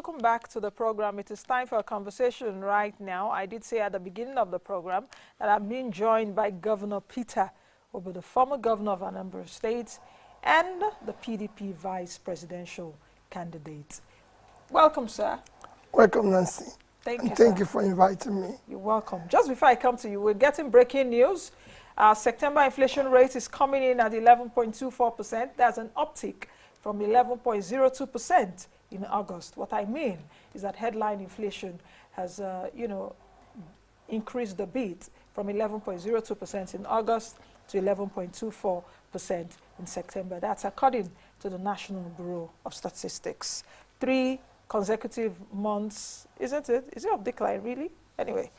Welcome back to the program. It is time for a conversation right now. I did say at the beginning of the program that I'm being joined by Governor Peter Obi, the former governor of Anambra State and the PDP vice presidential candidate. Welcome, sir. Welcome, Nancy. Thank and you, thank sir. you for inviting me. You're welcome. Just before I come to you, we're getting breaking news. September inflation rate is coming in at 11.24%. That's an uptick from 11.02% in August. What I mean is that headline inflation has, increased a bit from 11.02% in August to 11.24% in September. That's according to the National Bureau of Statistics. 3 consecutive months, isn't it? Is it of decline, really? Anyway,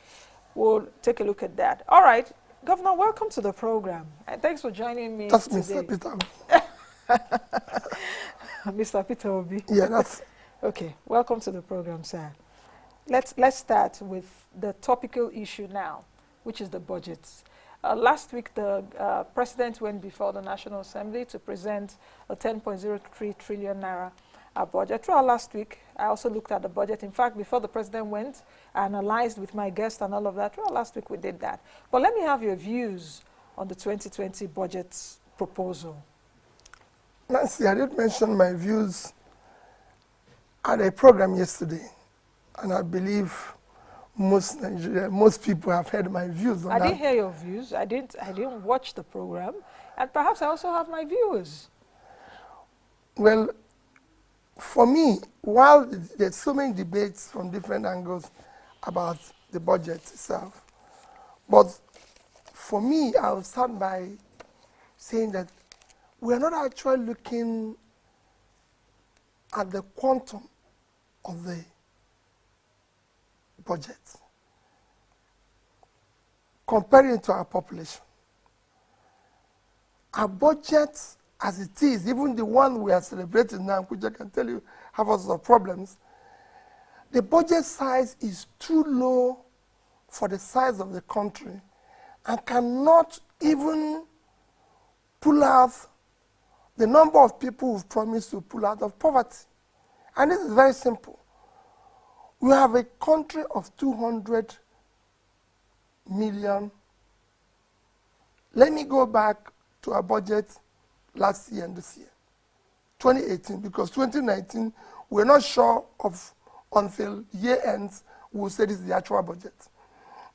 we'll take a look at that. All right, Governor, welcome to the program. And thanks for joining me That's today. Mr. Peter. Mr. Peter Obi. Yeah, that's... Okay, welcome to the program, sir. Let's start with the topical issue now, which is the budget. Last week, the president went before the National Assembly to present a 10.03 trillion naira budget. Throughout last week, I also looked at the budget. In fact, before the president went, I analyzed with my guest and all of that. Throughout last week, we did that. But let me have your views on the 2020 budget proposal. Nancy, I did mention my views at a program yesterday, and I believe most people have heard my views on that. I didn't hear your views. I didn't watch the program, and perhaps I also have my views. Well, for me, while there's so many debates from different angles about the budget itself, but for me, I will start by saying that we're not actually looking at the quantum of the budget, comparing it to our population. Our budget, as it is, even the one we are celebrating now, which I can tell you have lots of problems, the budget size is too low for the size of the country and cannot even pull out the number of people who've promised to pull out of poverty. And this is very simple. We have a country of 200 million. Let me go back to our budget last year and this year, 2018, because 2019, we're not sure of until year ends, we'll say this is the actual budget.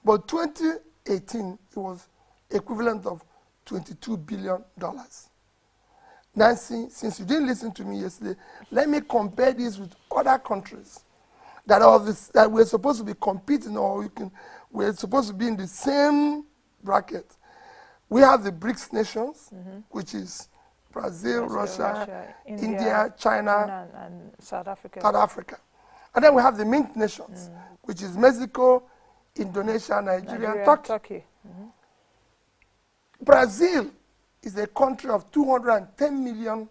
But 2018, it was equivalent of $22 billion. Nancy, since you didn't listen to me yesterday, let me compare this with other countries that we're supposed to be competing, or we're supposed to be in the same bracket. We have the BRICS nations, which is Brazil, Russia, India, China, and South Africa. And then we have the Mint nations, which is Mexico, Indonesia, Nigeria, and Turkey. Brazil is a country of 210 million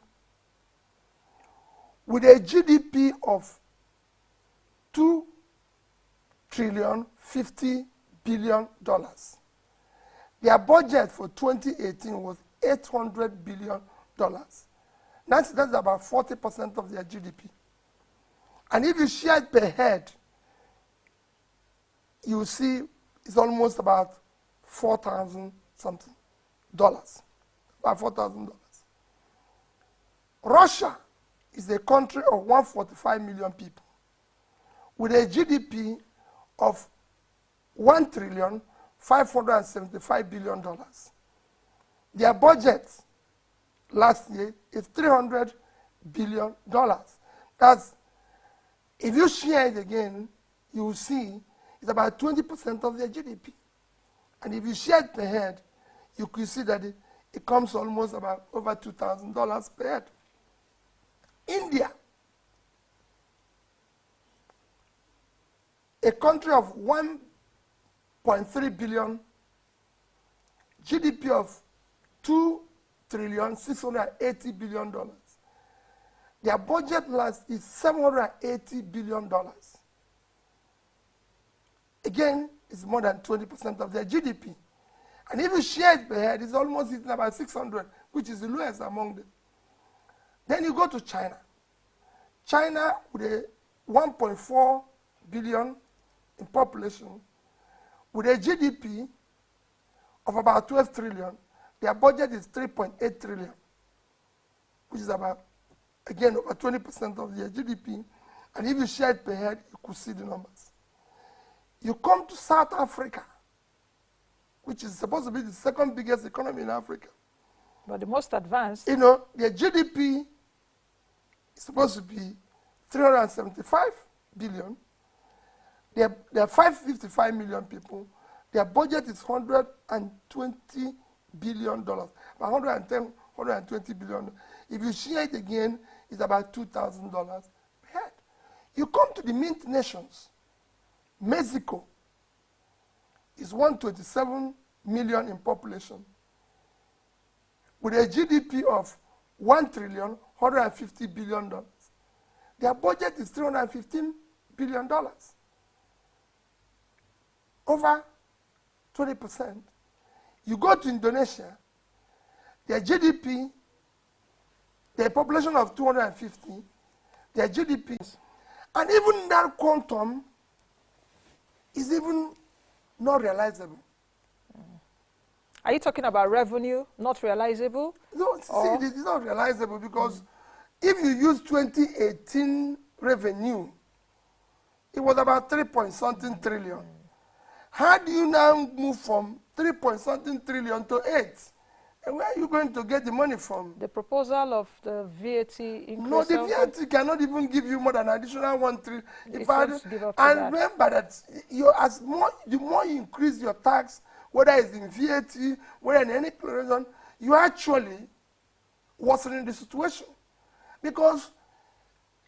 with a GDP of $2.05 trillion. Their budget for 2018 was $800 billion. That's about 40% of their GDP. And if you share it per head, you see it's almost about $4,000 something. About $4,000. Russia is a country of 145 million people with a GDP of $1.575 trillion. Their budget last year is $300 billion. That's, if you share it again, you will see it's about 20% of their GDP. And if you share it per head, you can see that it comes almost about over $2,000 per head. India, a country of 1.3 billion, GDP of $2.68 trillion. Their budget last is $780 billion. Again, it's more than 20% of their GDP. And if you share it per head, it's almost about 600, which is the lowest among them. Then you go to China. China, with a 1.4 billion in population, with a GDP of about 12 trillion, their budget is 3.8 trillion, which is about, again, over 20% of their GDP. And if you share it per head, you could see the numbers. You come to South Africa, which is supposed to be the second biggest economy in Africa. But the most advanced. You know, their GDP is supposed to be 375 billion. There are 555 million people. Their budget is $120 billion, about 110, 120 billion. If you share it again, it's about $2,000 per head. You come to the mint nations. Mexico is 127 million in population, with a GDP of $1 trillion, $150 billion. Their budget is $315 billion. Over 20%. You go to Indonesia, their GDP, their population of 250, their GDP, and even that quantum is even not realizable. Are you talking about revenue not realizable? No, see, it's not realizable because if you use 2018 revenue, it was about 3-point-something trillion. How do you now move from 3-point-something trillion to 8? And where are you going to get the money from? The proposal of the VAT increase. No, the VAT cannot even give you more than additional 1 trillion. And remember that the more you increase your tax, whether it's in VAT, whether in any reason, you actually worsening the situation. Because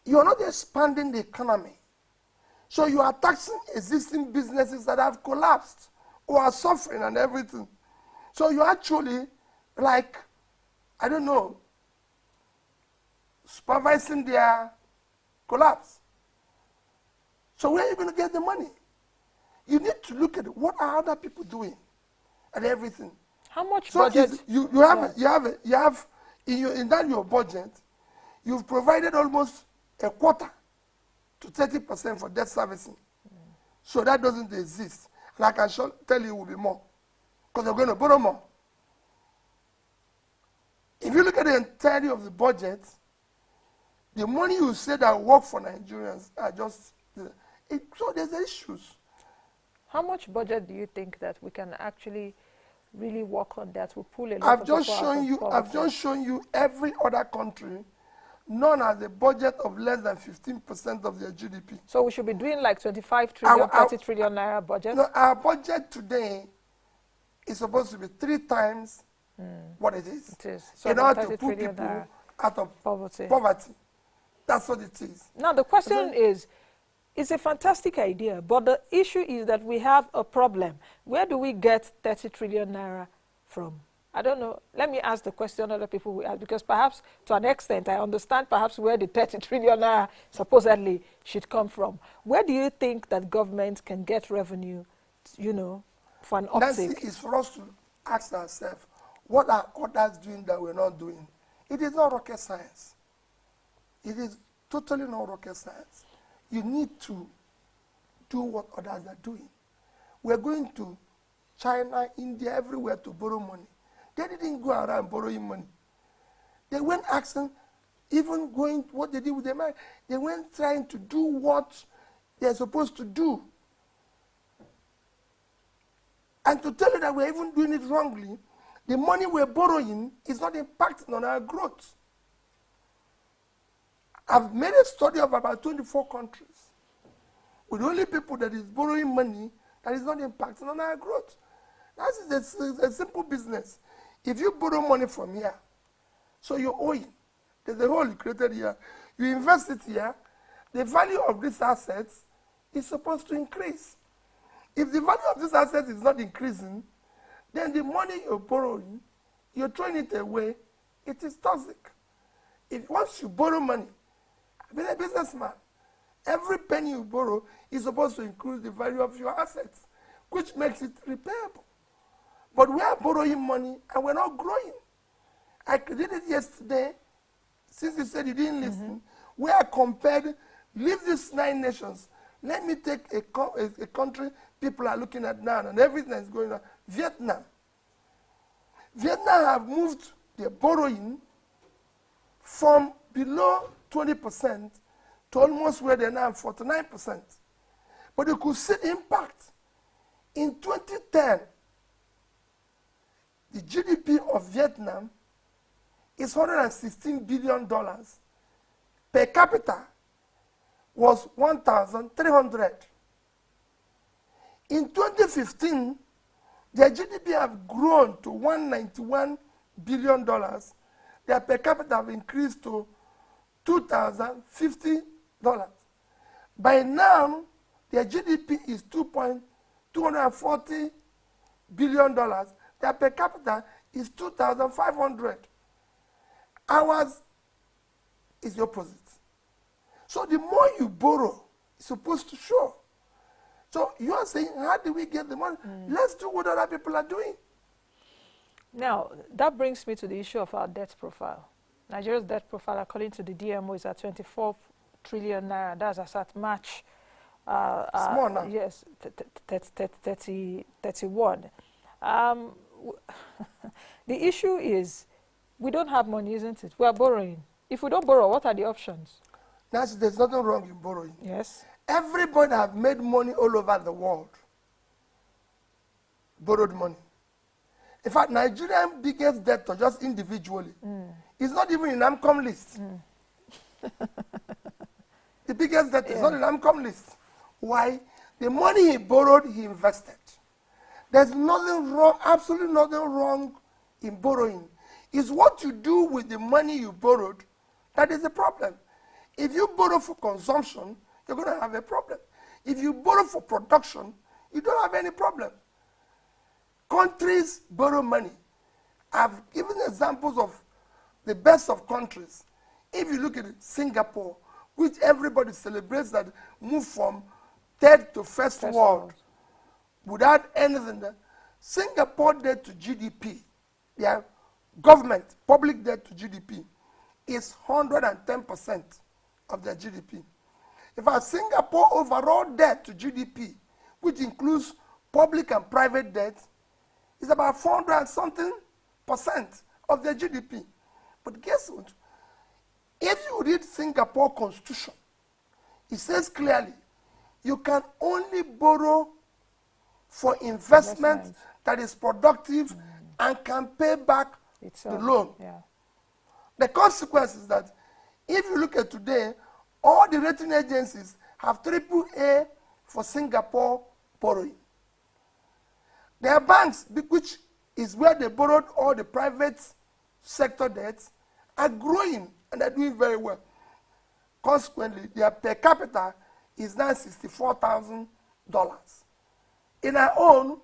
you're not expanding the economy. So you are taxing existing businesses that have collapsed or are suffering and everything. So you actually, like, I don't know, supervising their collapse. So where are you going to get the money? You need to look at what are other people doing and everything. How much so budget? You have in your budget, you've provided almost a quarter to 30% for debt servicing. So that doesn't exist. And I can tell you it will be more. Because they're going to borrow more. If you look at the entirety of the budget, the money you say that work for Nigerians are just, so there's issues. How much budget do you think that we can actually really work on that will pull a lot I've of just people out shown of you. poverty? I've just shown you every other country. None has a budget of less than 15% of their GDP. So we should be doing like 25 trillion, 30 trillion naira budget? No, our budget today is supposed to be 3 times what it is. It is. So in order to 30 put trillion people naira out of poverty. That's what it is. Now the question is, it's a fantastic idea, but the issue is that we have a problem. Where do we get 30 trillion naira from? I don't know. Let me ask the question other people will ask, because perhaps to an extent I understand perhaps where the 30 trillion naira supposedly should come from. Where do you think that government can get revenue, you know, for an uptick? Nancy, it's for us to ask ourselves, what are others doing that we're not doing? It is not rocket science. It is totally not rocket science. You need to do what others are doing. We're going to China, India, everywhere to borrow money. They didn't go around borrowing money. They went asking, even going, what they did with their money, they went trying to do what they're supposed to do. And to tell you that we're even doing it wrongly, the money we're borrowing is not impacting on our growth. I've made a study of about 24 countries with only people that is borrowing money that is not impacting on our growth. That's a simple business. If you borrow money from here, so you're owing, there's a hole you created here, you invest it here, the value of these assets is supposed to increase. If the value of this asset is not increasing, then the money you're borrowing, you're throwing it away, it is toxic. If once you borrow money, I've been a businessman, every penny you borrow is supposed to increase the value of your assets, which makes it repayable. But we are borrowing money and we're not growing. I did it yesterday, since you said you didn't listen, where I compared Leave these 9 nations. Let me take a country people are looking at now and everything is going on. Vietnam. Vietnam have moved their borrowing from below 20% to almost where they're now, 49%. But you could see the impact. In 2010, the GDP of Vietnam is $116 billion. Per capita was 1,300. In 2015, their GDP have grown to $191 billion. Their per capita have increased to $2,050. By now, their GDP is $240 billion. Their per capita is 2,500. Ours is the opposite. So the more you borrow, it's supposed to show. So you are saying, how do we get the money? Let's do what other people are doing. Now, that brings me to the issue of our debt profile. Nigeria's debt profile, according to the DMO, is at 24 trillion naira. That's as at March. Small now. Yes, 31. The issue is, we don't have money, isn't it? We are borrowing. If we don't borrow, what are the options? Nancy, there's nothing wrong in borrowing. Yes. Everybody have made money all over the world. Borrowed money. In fact, Nigeria's biggest debtor, just individually, is not even in AMCOM list. The biggest debtor is not in AMCOM list. Why? The money he borrowed, he invested. There's nothing wrong, absolutely nothing wrong in borrowing. It's what you do with the money you borrowed that is the problem. If you borrow for consumption, you're going to have a problem. If you borrow for production, you don't have any problem. Countries borrow money. I've given examples of the best of countries. If you look at Singapore, which everybody celebrates that move from third to first world without anything there, Singapore debt to GDP, their government, public debt to GDP, is 110% of their GDP. In fact, Singapore overall debt to GDP, which includes public and private debt, is about 400-something% of their GDP. But guess what? If you read Singapore Constitution, it says clearly, you can only borrow for investment that is productive and can pay back the loan. Yeah. The consequence is that if you look at today, all the rating agencies have AAA for Singapore borrowing. There are banks, which is where they borrowed all the private sector debts, are growing and are doing very well. Consequently, their per capita is now $64,000. In our own,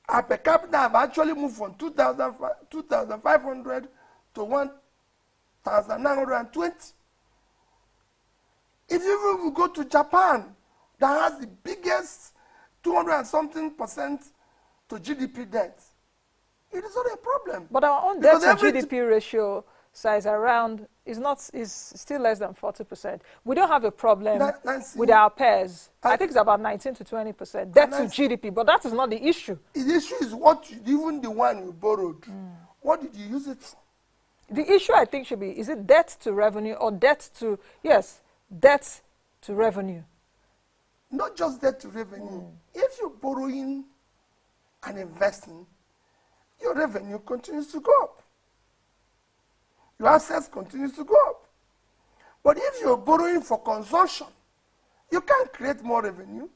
our per capita have actually moved from 2,500 to 1,920. If you even go to Japan, that has the biggest 200-something% to GDP debt, it is not a problem. But our own debt to GDP ratio size around is still less than 40%. We don't have a problem with our peers. I think it's about 19 to 20% debt to GDP, but that is not the issue. The issue is even the one you borrowed. What did you use it for? The issue, I think, should be, is it debt to revenue or debt to, yes, debt to revenue? Not just debt to revenue. If you're borrowing and investing, your revenue continues to go up. Your assets continues to go up. But if you're borrowing for consumption, you can't create more revenue,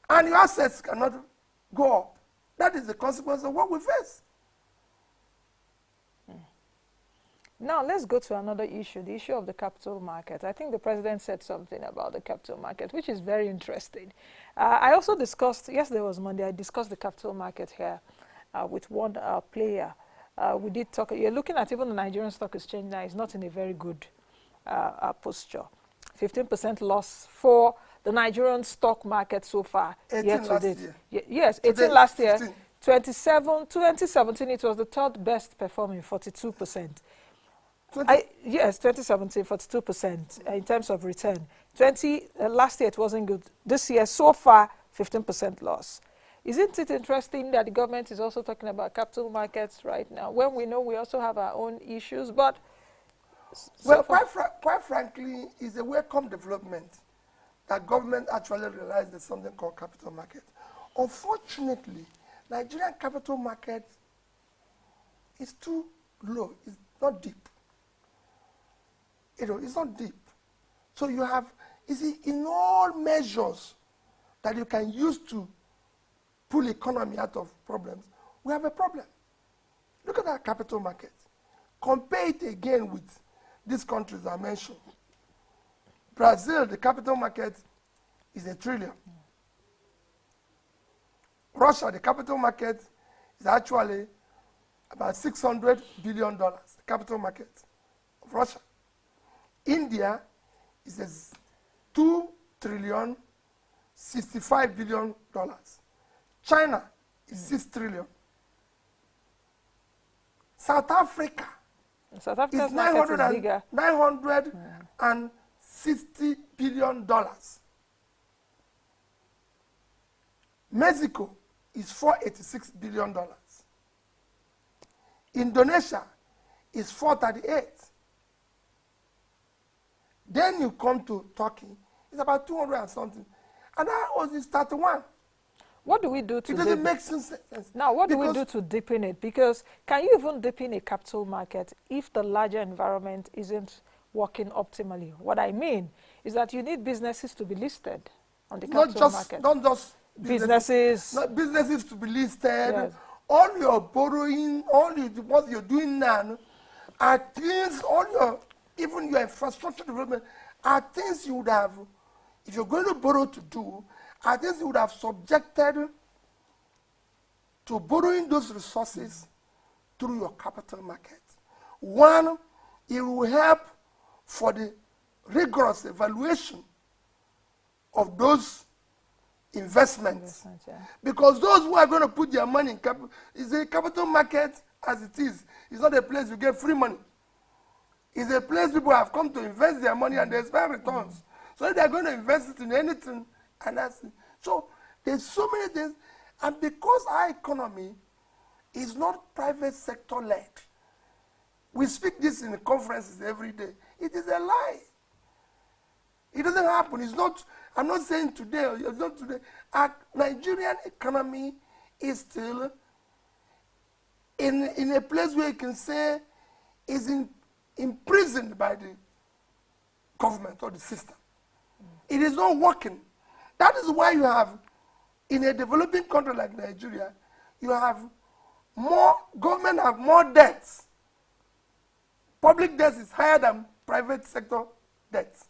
and your assets cannot go up. That is the consequence of what we face. Now, let's go to another issue, the issue of the capital market. I think the president said something about the capital market, which is very interesting. I also discussed, yesterday was Monday, I discussed the capital market here with one player. We did talk, you're looking at even the Nigerian Stock Exchange now is not in a very good posture. 15% loss for the Nigerian stock market so far. 18 last year. Yes, 18 last year. 2017, it was the third best performing, 42%. Yes, 2017, 42% in terms of return. Last year it wasn't good. This year, so far, 15% loss. Isn't it interesting that the government is also talking about capital markets right now, when we know we also have our own issues? But well, quite frankly, it's a welcome development that government actually realized there's something called capital market. Unfortunately, Nigerian capital market is too low. It's not deep. It's not deep. So you have, in all measures that you can use to pull economy out of problems, we have a problem. Look at our capital market. Compare it again with these countries I mentioned. Brazil, the capital market is $1 trillion. Russia, the capital market is actually about $600 billion, the capital market of Russia. India is $2 trillion, $65 billion. China is $6 trillion. South Africa is $960 billion. Mexico is $486 billion. Indonesia is $438. Then you come to Turkey, it's about 200 and something. And that was in 31. What do we do to it doesn't make sense. Now, what do we do to deepen it? Because can you even deepen a capital market if the larger environment isn't working optimally? What I mean is that you need businesses to be listed on the capital market. Not just businesses. Not businesses to be listed. Yes. All your borrowing, what you're doing now are things, even your infrastructure development are things you would have, if you're going to borrow to do, are things you would have subjected to borrowing those resources through your capital market. One, it will help for the rigorous evaluation of those investments. Yeah. Because those who are going to put their money in capital market as it is. It's not a place you get free money. It's a place people have come to invest their money and they expect returns. So they're going to invest it in anything, and that's it. So there's so many things, and because our economy is not private sector led, we speak this in the conferences every day. It is a lie. It doesn't happen. It's not. I'm not saying today. It's not today. Our Nigerian economy is still in a place where you can say is imprisoned by the government or the system. It is not working. That is why you have, in a developing country like Nigeria, you have government have more debts. Public debt is higher than private sector debts.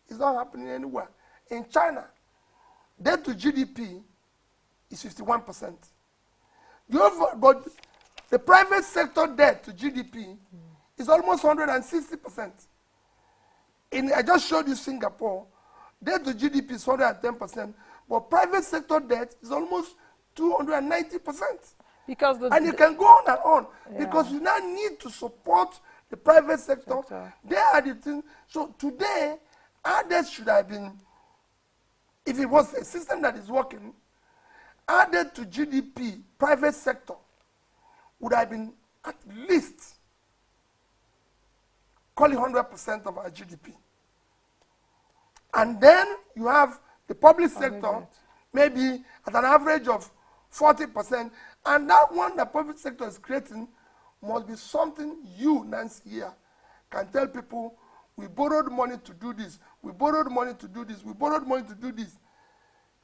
It's not happening anywhere. In China, debt to GDP is 51%. But the private sector debt to GDP is almost 160%. I just showed you Singapore, debt to GDP is 110%, but private sector debt is almost 290%. And you can go on and on, because you now need to support the private sector. They are the things. So today, our debt should have been, if it was a system that is working, our debt to GDP, private sector, would have been at least, call it 100% of our GDP. And then you have the public sector, maybe at an average of 40%, and that one the public sector is creating must be something you, Nancy, here, can tell people, we borrowed money to do this, we borrowed money to do this, we borrowed money to do this.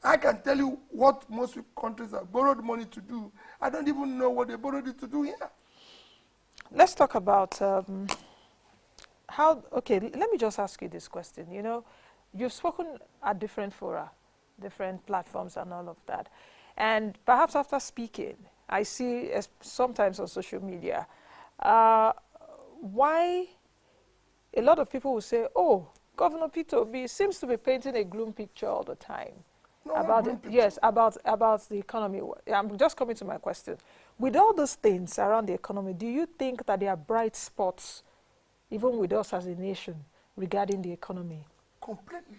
I can tell you what most countries have borrowed money to do. I don't even know what they borrowed it to do here. Let's talk about let me just ask you this question. You know, you've spoken at different fora, different platforms and all of that. And perhaps after speaking, I see sometimes on social media, why a lot of people will say, oh, Governor Peter Obi seems to be painting a gloom picture all the time. No, about the economy. I'm just coming to my question. With all those things around the economy, do you think that there are bright spots even with us as a nation, regarding the economy? Completely.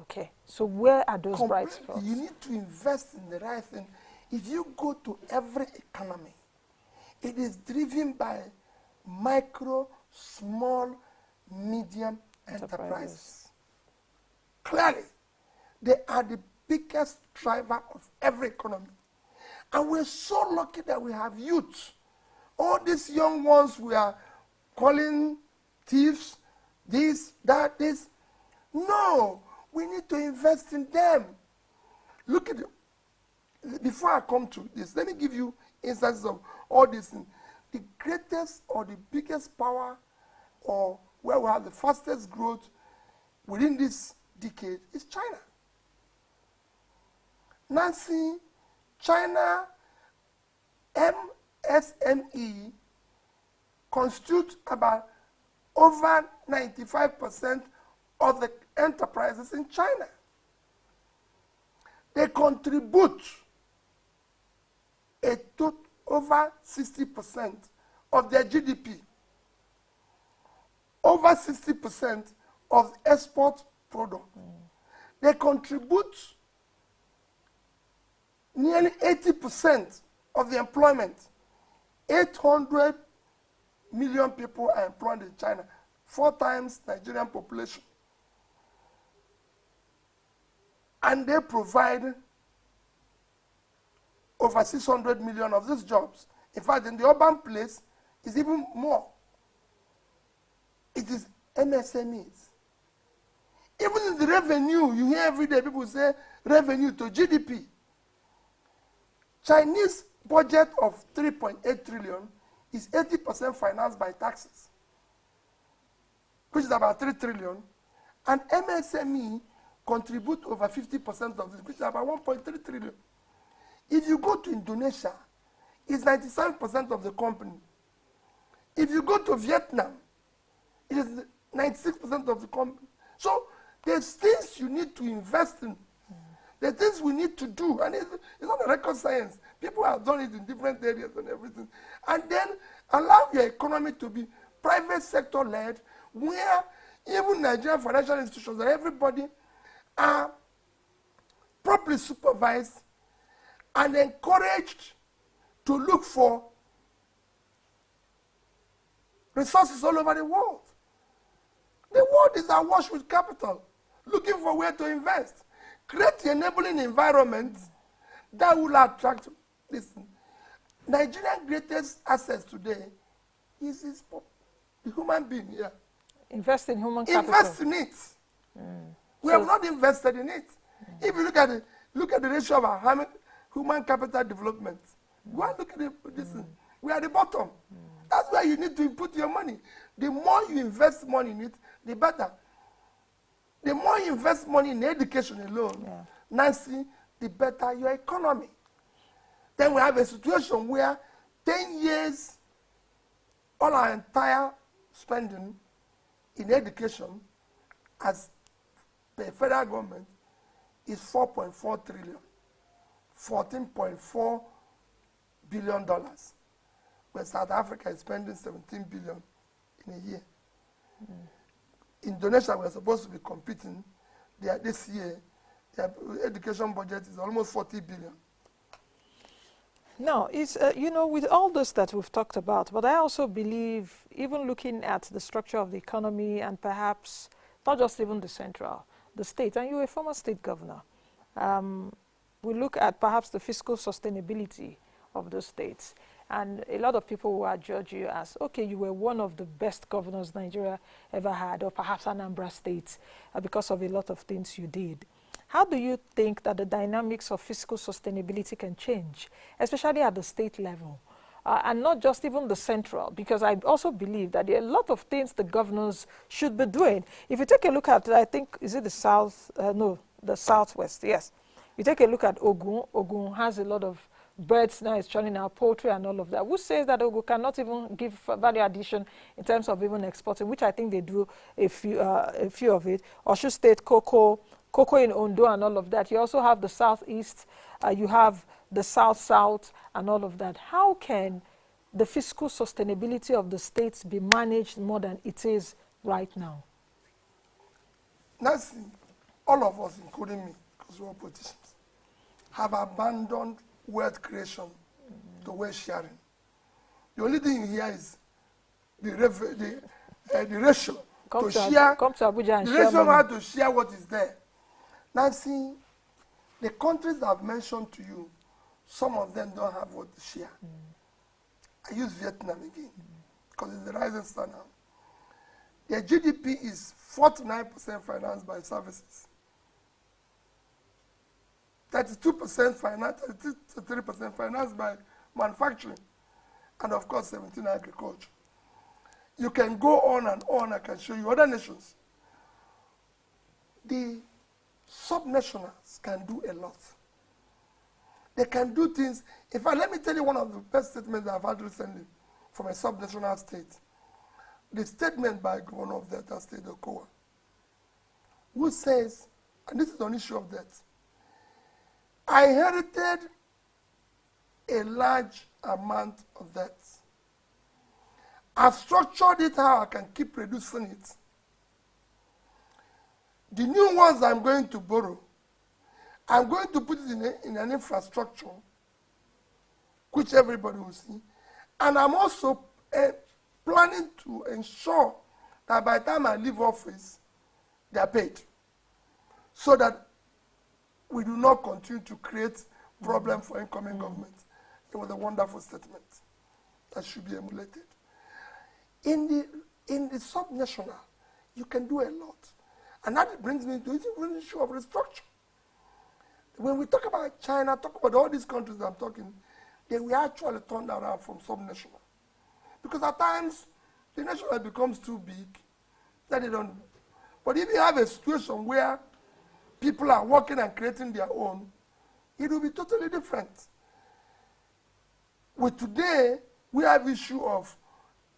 Okay, so where are those bright spots? You need to invest in the right thing. If you go to every economy, it is driven by micro, small, medium enterprises. Clearly, they are the biggest driver of every economy. And we're so lucky that we have youth. All these young ones we are calling thieves, this, that, this. No, we need to invest in them. Look at it. Before I come to this, let me give you instances of all these things. The greatest or the biggest power, or where we have the fastest growth within this decade, is China. Nancy, China MSME constitute about over 95% of the enterprises in China. They contribute over 60% of their GDP, over 60% of export product. They contribute nearly 80% of the employment. 800 million people are employed in China, 4 times Nigerian population. And they provide over 600 million of these jobs. In fact, in the urban place, it's even more. It is MSMEs. Even in the revenue, you hear every day people say revenue to GDP. Chinese budget of 3.8 trillion is 80% financed by taxes, which is about 3 trillion. And MSME contribute over 50% of this, which is about 1.3 trillion. If you go to Indonesia, it's 97% of the company. If you go to Vietnam, it is 96% of the company. So there's things you need to invest in. The things we need to do, and it's not a record science. People have done it in different areas and everything. And then allow your economy to be private sector led, where even Nigerian financial institutions and everybody are properly supervised and encouraged to look for resources all over the world. The world is awash with capital, looking for where to invest. Create the enabling environment that will attract this. Nigeria's greatest assets today is the human being here. Invest in human capital. Invest in it. We have not invested in it. If you look at the ratio of our human capital development, go and look at this thing. We are at the bottom. That's where you need to put your money. The more you invest money in it, the better. The more you invest money in education alone, Nancy, the better your economy. Then we have a situation where 10 years, all our entire spending in education as the federal government is 4.4 trillion, $14.4 billion, where South Africa is spending 17 billion in a year. Indonesia, we're supposed to be competing. This year, their education budget is almost 40 billion. No, it's, with all this that we've talked about, but I also believe, even looking at the structure of the economy and perhaps not just even the central, the state, and you're a former state governor, we look at perhaps the fiscal sustainability of the states. And a lot of people will judge you as, okay, you were one of the best governors Nigeria ever had, or perhaps Anambra State, because of a lot of things you did. How do you think that the dynamics of fiscal sustainability can change, especially at the state level, and not just even the central? Because I also believe that there are a lot of things the governors should be doing. If you take a look at, I think, is it the south? No, the southwest, yes. You take a look at Ogun. Ogun has a lot of birds now, is churning out poultry and all of that. Who says that Ogun cannot even give value addition in terms of even exporting, which I think they do a few of it. Oshu State, cocoa in Ondo and all of that. You also have the southeast, you have the south and all of that. How can the fiscal sustainability of the states be managed more than it is right now? Nancy, all of us, including me, because we're all politicians, have abandoned wealth creation to wealth sharing. The only thing you hear is the ratio Come to share. Come to Abuja and the share ratio money. how to share what is there. Nancy, the countries that I've mentioned to you, some of them don't have what to share. I use Vietnam again because it's the rising star now. Their GDP is 49% financed by services, 32% financed, 33% financed by manufacturing, and of course 17% agriculture. You can go on and on. I can show you other nations. The subnationals can do a lot. They can do things. In fact, let me tell you one of the best statements I've had recently from a subnational state. The statement by Governor of Delta State, Okowa, who says, and this is on issue of debt, I inherited a large amount of debt. I've structured it how I can keep reducing it. The new ones I'm going to borrow, I'm going to put it in an infrastructure which everybody will see. And I'm also planning to ensure that by the time I leave office, they are paid. So that we do not continue to create problems for incoming government. It was a wonderful statement that should be emulated. In the subnational, you can do a lot. And that brings me to the issue of restructure. When we talk about China, talk about all these countries I'm talking, then we actually turn around from subnational. Because at times, the national becomes too big, that they don't. But if you have a situation where people are working and creating their own, it will be totally different. With today, we have issue of,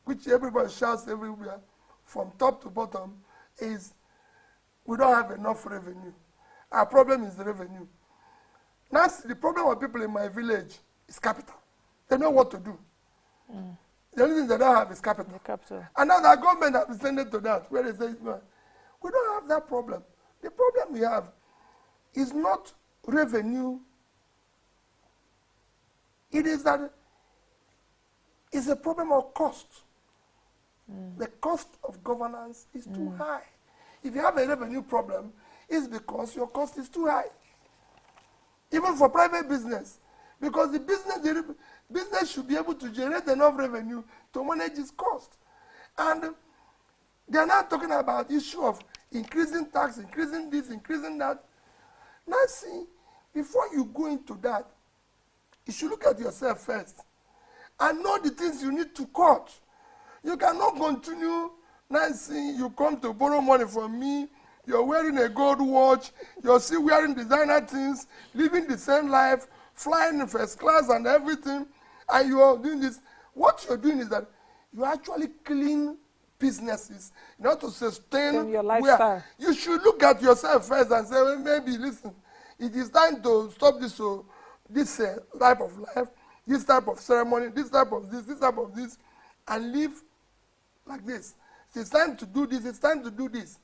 which everybody shouts everywhere, from top to bottom, is we don't have enough revenue. Our problem is the revenue. Now, the problem of people in my village is capital. They know what to do. The only thing they don't have is capital. The capital. And now the government has descended to that, where they say, no, we don't have that problem. The problem we have is not revenue. It is that it's a problem of cost. The cost of governance is too high. If you have a revenue problem, it's because your cost is too high. Even for private business. Because the business should be able to generate enough revenue to manage its cost. And they are not talking about issue of increasing tax, increasing this, increasing that. Now see, before you go into that, you should look at yourself first and know the things you need to cut. You cannot continue, now see, you come to borrow money from me, you're wearing a gold watch, you're still wearing designer things, living the same life, flying in first class and everything, and you are doing this. What you're doing is that you actually clean businesses in order to sustain your lifestyle. You should look at yourself first and say, well, maybe, listen, it is time to stop this type of life, this type of ceremony, this type of this, and live like this. It's time to do this, it's time to do this.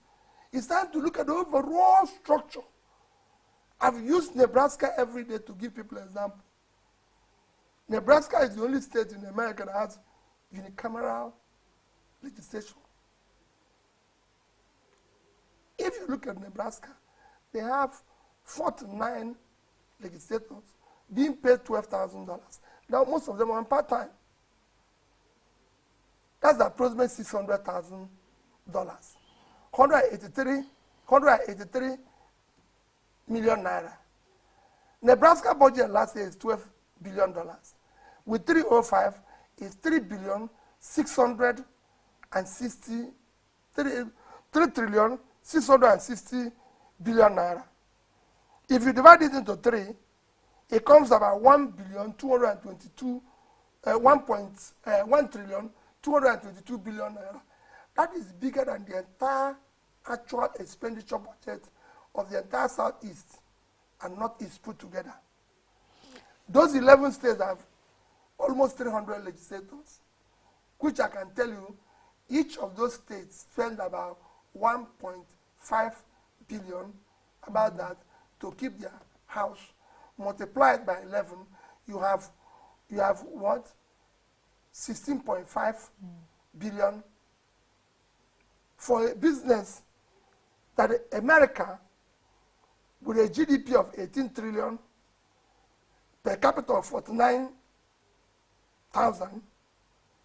It's time to look at the overall structure. I've used Nebraska every day to give people an example. Nebraska is the only state in America that has unicameral legislation. If you look at Nebraska, they have 49 legislators being paid $12,000. Now, most of them are on part-time. That's approximately $600,000. 183 million naira. Nebraska budget last year is $12 billion. With 305 is 3 trillion 660 billion naira. If you divide it into three, it comes about 1 trillion 222 billion naira. That is bigger than the entire actual expenditure budget of the entire Southeast and Northeast put together. Those 11 states have almost 300 legislators, which I can tell you, each of those states spend about 1.5 billion about that to keep their house. Multiplied by 11, you have what? 16.5 billion for a business that America, with a GDP of 18 trillion, per capita of 49,000,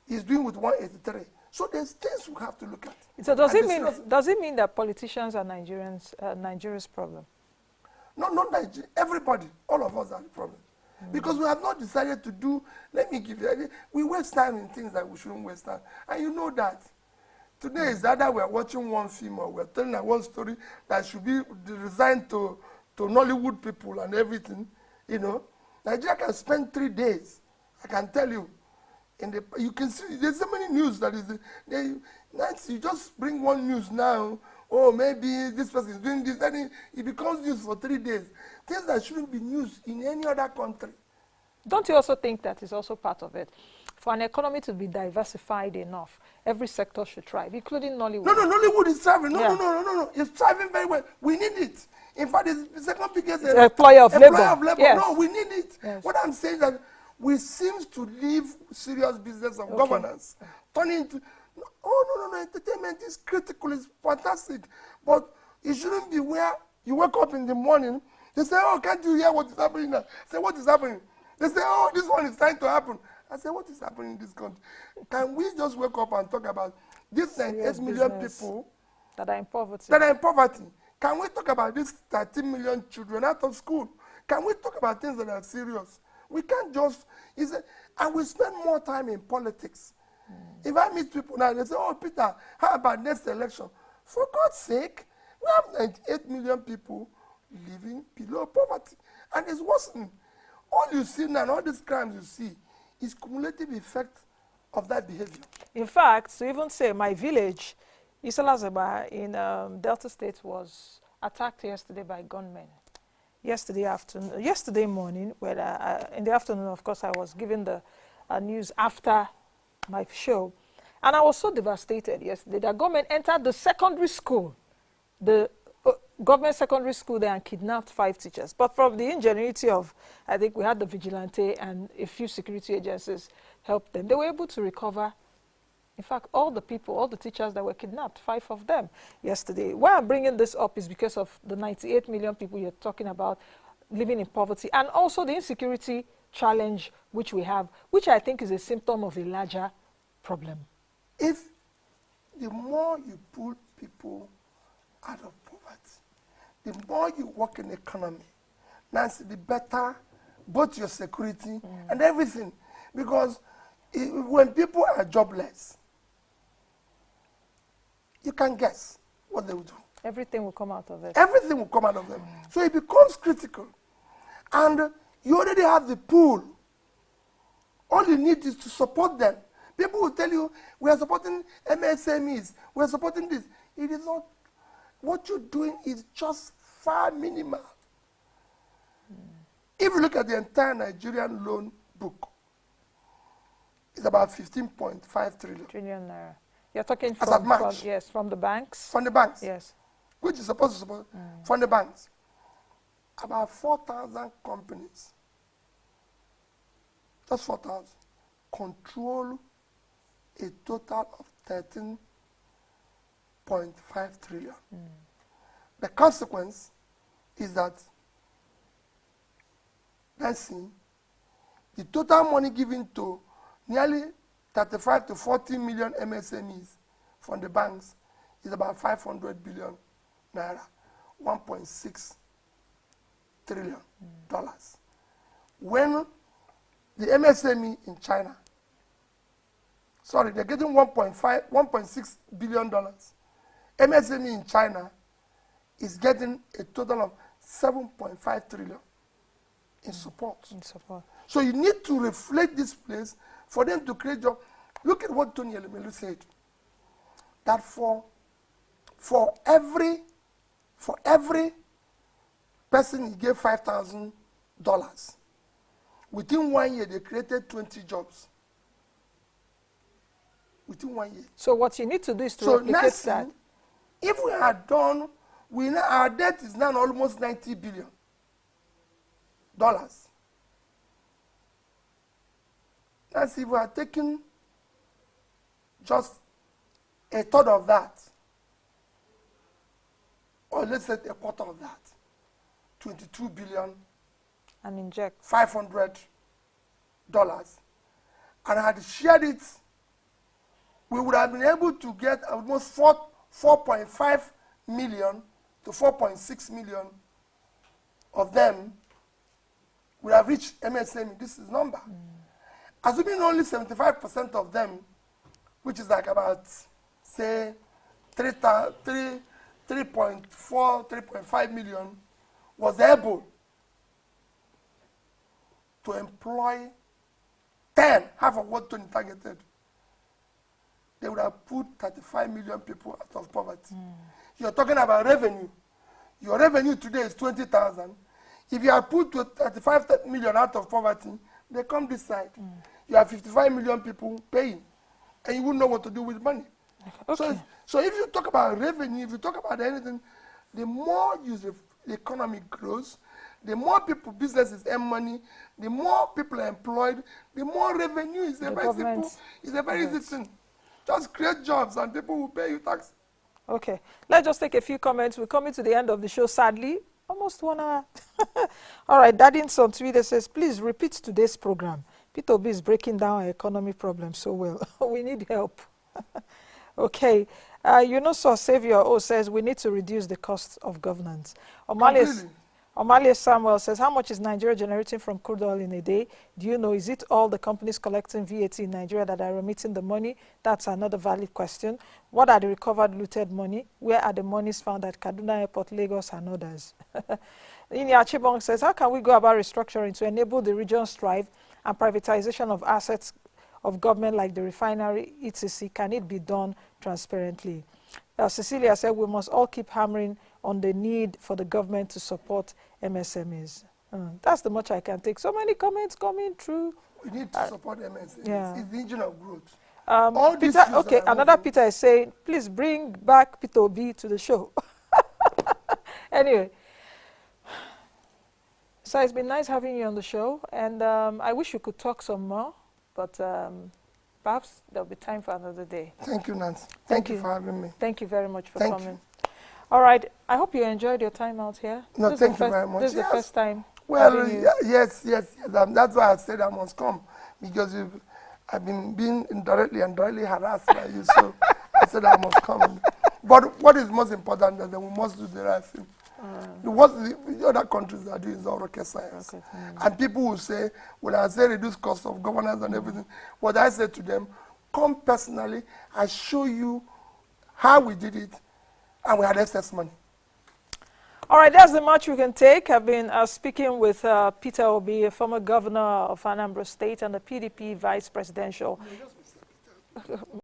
is doing with 183. So there's things we have to look at. So does it mean that politicians are Nigeria's problem? No, not Nigeria. Everybody, all of us are the problem. Because we have not decided to do, let me give you, we waste time in things that we shouldn't waste time. And you know that. Today is either we're watching one film or we're telling one story that should be designed to Nollywood people and everything, you know. Nigeria can spend 3 days, I can tell you. You can see, there's so many news that is, you just bring one news now, oh, maybe this person is doing this, then it becomes news for 3 days. Things that shouldn't be news in any other country. Don't you also think that is also part of it? For an economy to be diversified enough, every sector should thrive, including Nollywood. No, Nollywood is thriving. No. It's thriving very well. We need it. In fact, it's the second biggest employer of labor. Yes. No, we need it. Yes. What I'm saying is that we seem to leave serious business of governance, turning into, no, entertainment is critical, it's fantastic, but it shouldn't be where you wake up in the morning, they say, oh, can't you hear what is happening now? I say, what is happening? They say, oh, this one is trying to happen. I say, what is happening in this country? Can we just wake up and talk about these 98 million people that are in poverty? Can we talk about these 13 million children out of school? Can we talk about things that are serious? We can't just, and we spend more time in politics. If I meet people now, they say, oh, Peter, how about next election? For God's sake, we have 98 million people living below poverty. And it's worsening. All you see now, all these crimes you see, is cumulative effect of that behavior. In fact, to even say my village, Isalazaba in Delta State was attacked yesterday by gunmen. Yesterday morning, in the afternoon, of course, I was given the news after my show, and I was so devastated yesterday that government entered the secondary school, the government secondary school there, and kidnapped 5 teachers. But from the ingenuity of, I think we had the vigilante and a few security agencies helped them. They were able to recover, in fact, all the teachers that were kidnapped, 5 of them yesterday. Why I'm bringing this up is because of the 98 million people you're talking about living in poverty, and also the insecurity challenge which we have, which I think is a symptom of a larger problem. If the more you pull people out of poverty, the more you work in the economy, Nancy, the better both your security and everything. Because when people are jobless, you can guess what they will do. Everything will come out of it. Everything will come out of them. So it becomes critical. And you already have the pool. All you need is to support them. People will tell you, we are supporting MSMEs, we are supporting this. It is not. What you're doing is just far minimal. If you look at the entire Nigerian loan book, it's about 15.5 trillion naira. You're talking from the banks? From the banks. Yes. Which is supposed to support from the banks. About 4,000 companies, just 4,000, control a total of 13.5 trillion. The consequence is that, Nancy, the total money given to nearly 35 to 40 million MSMEs from the banks is about 500 billion naira, 1.6 trillion dollars. When the MSME in China, they're getting 1.6 billion dollars. MSME in China is getting a total of 7.5 trillion in support. So you need to reflect this place for them to create jobs. Look at what Tony Elumelu said. That for every person he gave $5,000, Within 1 year, they created 20 jobs. Within 1 year. So what you need to do is to So replicate that. if we had done, our debt is now almost $90 billion. That's if we had taken just a third of that, or let's say a quarter of that, 22 billion And inject. $500, and had shared it, we would have been able to get almost 4.5 million to 4.6 million of them would have reached MSME. This is number. Assuming only 75% of them, which is like about, say, 3.4, 3.5 million, was able to employ 10, half of what Tony targeted, they would have put 35 million people out of poverty. You're talking about revenue. Your revenue today is 20,000. If you have put 35 million out of poverty, they come this side. You have 55 million people paying, and you wouldn't know what to do with money. Okay. So if you talk about revenue, if you talk about anything, the more the economy grows, the more people, businesses earn money, the more people are employed, the more revenue. Is a very simple, it's a very easy thing. Just create jobs and people will pay you tax. Okay. Let's just take a few comments. We're coming to the end of the show, sadly. Almost 1 hour. All right. Dadin's on Twitter says, please repeat today's program. Peter B is breaking down our economy problems so well. We need help. Okay. Savior says, we need to reduce the cost of governance. Omalie Samuel says, how much is Nigeria generating from crude oil in a day? Do you know, is it all the companies collecting VAT in Nigeria that are remitting the money? That's another valid question. What are the recovered looted money? Where are the monies found at Kaduna Airport, Lagos, and others? Inya Chibong says, how can we go about restructuring to enable the region strive and privatization of assets of government like the refinery, etc.? Can it be done transparently? Cecilia said, we must all keep hammering on the need for the government to support MSMEs. That's the much I can take. So many comments coming through. We need to support MSMEs. Yeah. It's the engine of growth. Peter, okay, another Peter is saying, please bring back Peter Obi to the show. Anyway, so it's been nice having you on the show, and I wish you could talk some more, but perhaps there'll be time for another day. Thank you, Nancy. Thank you for having me. Thank you very much for Thank coming. you. All right. I hope you enjoyed your time out here. No, thank you very much. This is the first time. Well, yes. That's why I said I must come, because I've been being indirectly harassed by you. So I said I must come. But what is most important is that we must do the right thing. What the other countries are doing is all rocket science. And people will say, when I say reduce cost of governance and everything, what I say to them, come personally, I show you how we did it, and we had excess money. All right, that's the much we can take. I've been speaking with Peter Obi, a former governor of Anambra State and the PDP vice presidential.